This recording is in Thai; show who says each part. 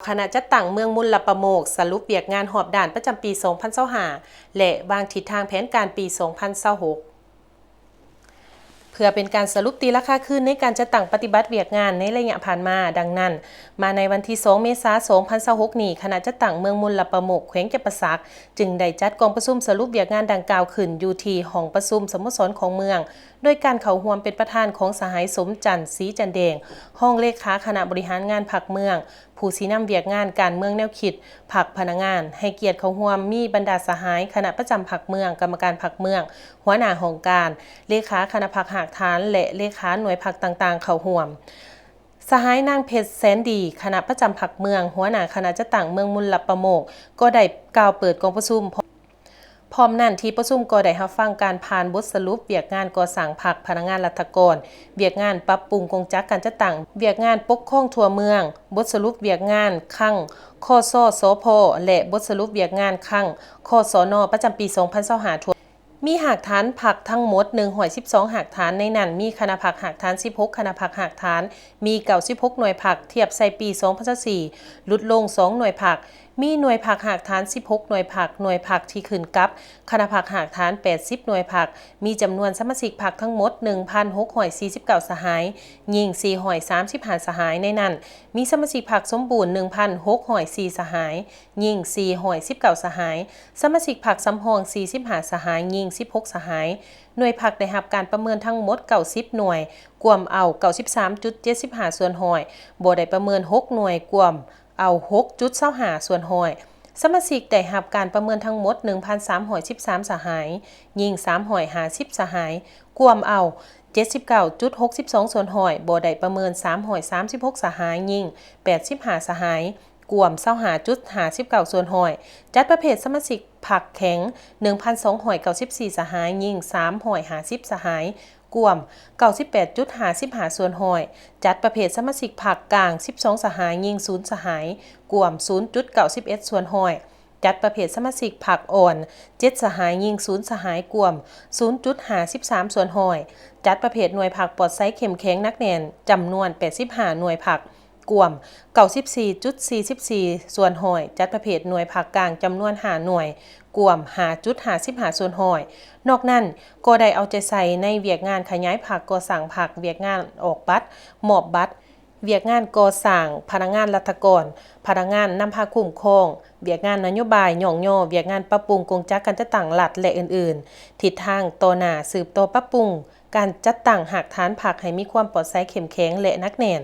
Speaker 1: คณะจัดตั้งเมืองมุลประโมกสรุปเวียกงานหอบด่านประจำปี 2025 และวางทิศทางแผนการปี 2026 เพื่อเป็นการสรุปตีราคาขึ้นในการจัดตั้งปฏิบัติเวียกงานในระยะผ่านมาดังนั้นมาในวันที่ 2 เมษายน 2026 นี้คณะจัดตั้งเมืองมุลประโมกแขวงจำปาสักจึงได้จัดกองประชุมสรุปเวียกงานดังกล่าวขึ้นอยู่ที่ห้องประชุมสโมสรของเมืองโดยการเข้าร่วมเป็นประธานของสหายสมจันทร์ศรีจันแดงห้องเลขาคณะบริหารงานพรรคเมืองผู้ชี้นำเวียกงานการเมืองแนวคิดพรรคพนักงานให้เกียรติเข้าร่วมมีบรรดาสหายคณะประจำพรรคเมืองกรรมการพรรคเมืองหัวหน้าห้องการเลขาคณะพรรคหากฐานและเลขาหน่วยพรรคต่างๆเข้าร่วมสหายนางเพชรแสนดีคณะประจำพรรคเมืองหัวหน้าคณะจัดตั้งเมืองมุลประโมกก็ได้กล่าวเปิดกองประชุมพร้อมนั่นที่ประชุมก็ได้รับฟังการผ่านบทสรุปเวียกงานก่อสร้างพรรคพนักงานรัฐกรเวียกงานปรับปรุงกงจักรการจัดตั้งเวียกงานปกครองทั่วเมืองบทสรุปเวียกงานคั่งคสสพและบทสรุปเวียกงานคั่งคสนประจำปี 2025ทั่วมีหากฐานพรรคทั้งหมด112หากฐานในนั้นมีคณะพรรคหากฐาน16คณะพรรคหากฐานมี96หน่วยพรรคเทียบใส่ปี 2024ลดลง2หน่วยพรรคมีหน่วยพรรคหากฐาน16หน่วยพรรคที่ขึ้นกับคณะพรรคหากฐาน80หน่วยพรรคมีจำนวนสมาชิกพรรคทั้งหมด 1,649 สหายยิ่ง435สหายในนั้นมีสมาชิกพรรคสมบูรณ์ 1,604 สหายยิ่ง419สหายสมาชิกพรรคสำรอง45สหายยิ่ง16สหายหน่วยพรรคได้รับการประเมินทั้งหมด90หน่วยกวมเอา 93.75 ส่วนห้อยบ่ได้ประเมิน6หน่วยกวมเอา 6.25 ส่วนห้อยสมาชิกได้รับการประเมินทั้งหมด 1,313 สหายยิ่ง350สหายกวมเอา 79.62 ส่วนห้อยบ่ได้ประเมิน336สหายยิ่ง85สหายกวม25.59 ส่วนห้อยจัดประเภทสมาชิกพรรคแข็ง 1,294 สหายยิ่ง350สหายกวม 98.55 ส่วนห้อยจัดประเภทสมาชิกพรรคกลาง12สหายยิ่ง0สหายกวม 0.91 ส่วนห้อยจัดประเภทสมาชิกพรรคอ่อน7สหายยิ่ง0สหายกวม 0.53 ส่วนห้อยจัดประเภทหน่วยพรรคปลอดไซเข้มแข็งนักแน่นจำนวน85หน่วยพรรคกวม 94.44 ส่วนห้อยจัดประเภทหน่วยพรรคกลางจำนวน5หน่วยกวม 5.55 ส่วนห้อยนอกนั้นก็ได้เอาใจใส่ในเวียกงานขยายพรรคก่อสร้างพรรคเวียกงานออกบัตรมอบบัตรเวียกงานก่อสร้างพนักงานรัฐกรพนักงานนำพาคุ้มครองเวียกงานนโยบายย่องย่อเวียกงานปรับปรุงกงจักรการจัดตั้งรัฐและอื่นๆทิศทางต่อหน้าสืบต่อปรับปรุงการจัดตั้งหากฐานพรรคให้มีความปลอดภัยเข้มแข็งและนักแน่น